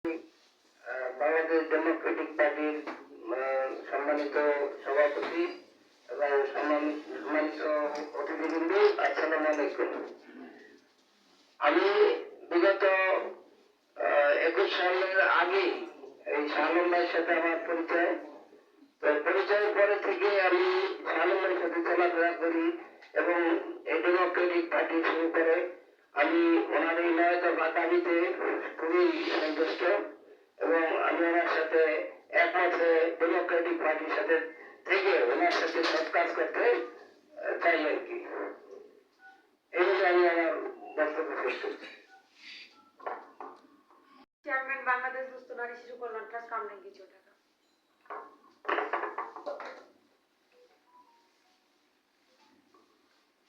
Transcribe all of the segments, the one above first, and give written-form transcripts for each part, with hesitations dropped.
Bangladesh democratic পার্টির সম্মানিত সভাপতি এবং সম্মানিত অতিথিবৃন্দ, আসসালামু আলাইকুম। আমি বিগত 21 সালের আগে এই শালম ভাইয়ের সাথে আমার পরিচয়। তো পরিচয়ের পরে থেকে আমি শালম ভাইয়ের সাথে চলাফেরা করি এবং এই ডেমোক্রেটিক পার্টি শুরু করে আমি ওনার এই নয়টা বাতাবিতে খুবই সন্তুষ্ট এবং আমি ওনার সাথে একমাত্র ডেমোক্রেটিক পার্টির সাথে থেকে ওনার সাথে সব কাজ করতে চাই আর কি। এইভাবে আমি আমার বক্তব্য শেষ করছি। চেয়ারম্যান বাংলাদেশ দুস্থ নারী শিশু কল্যাণ ট্রাস্ট কামরাঙ্গীর ঢাকা।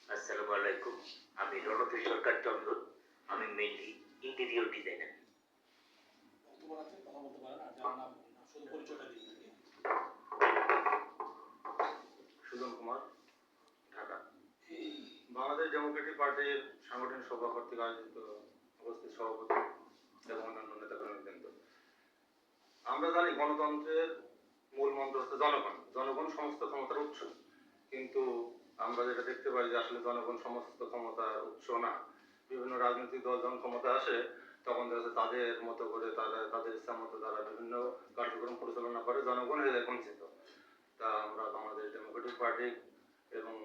আসসালামু আলাইকুম। আমি রণধীর সরকার চন্দন। আমি mainly interior designer. Sujan Kumar, Dhaka. Bangladesh democratic পার্টির সাংগঠনিক সভা কর্তৃক আয়োজিত উপস্থিত সভাপতি এবং অন্যান্য নেতাকর্মীবৃন্দ, আমরা জানি গণতন্ত্রের মূল মন্ত্র হচ্ছে জনগণ। জনগণ সমস্ত ক্ষমতার উৎস, কিন্তু আমরা যেটা দেখতে পাই যে আসলে জনগণ সমস্ত ক্ষমতার উৎস না। বিভিন্ন রাজনৈতিক দল যখন ক্ষমতা আসে তখন দেখা যাচ্ছে তাদের মতো করে তাদের ইচ্ছা মতো তারা বিভিন্ন কার্যক্রম পরিচালনা করে, জনগণ হয়ে যায় বঞ্চিত। তা আমরা বাংলাদেশ ডেমোক্রেটিক পার্টি এবং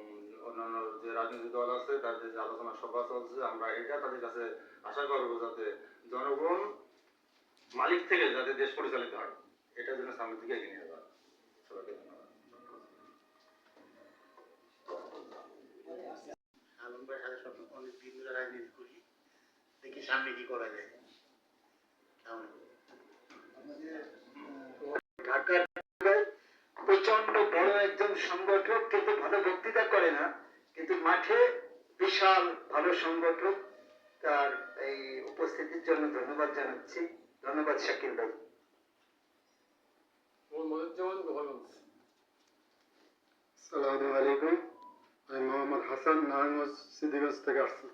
অন্যান্য যে রাজনৈতিক দল আছে তাদের যে আলোচনা সভা চলছে, আমরা এটা তাদের কাছে আশা করবো যাতে জনগণ মালিক থেকে যাতে দেশ পরিচালিত হয়, এটার জন্য সামনের দিকে এগিয়ে নিয়ে যাওয়া। সবাইকে ধন্যবাদ। শালম ভাইয়ের সাথে সব অনেক দিন ধরে রাজনীতি করি, দেখি সামনে কি করা যায়। ঢাকার প্রচন্ড বড় একজন সংগঠক, কিন্তু ভালো বক্তৃতা করে না, কিন্তু মাঠে বিশাল ভালো সংগঠক। তার এই উপস্থিতির জন্য ধন্যবাদ জানাচ্ছি। ধন্যবাদ শাকিল ভাই। আসসালামু আলাইকুম। আমি মোহাম্মদ হাসান নারায়ণগঞ্জ সিদ্দিগঞ্জ থেকে আসছি।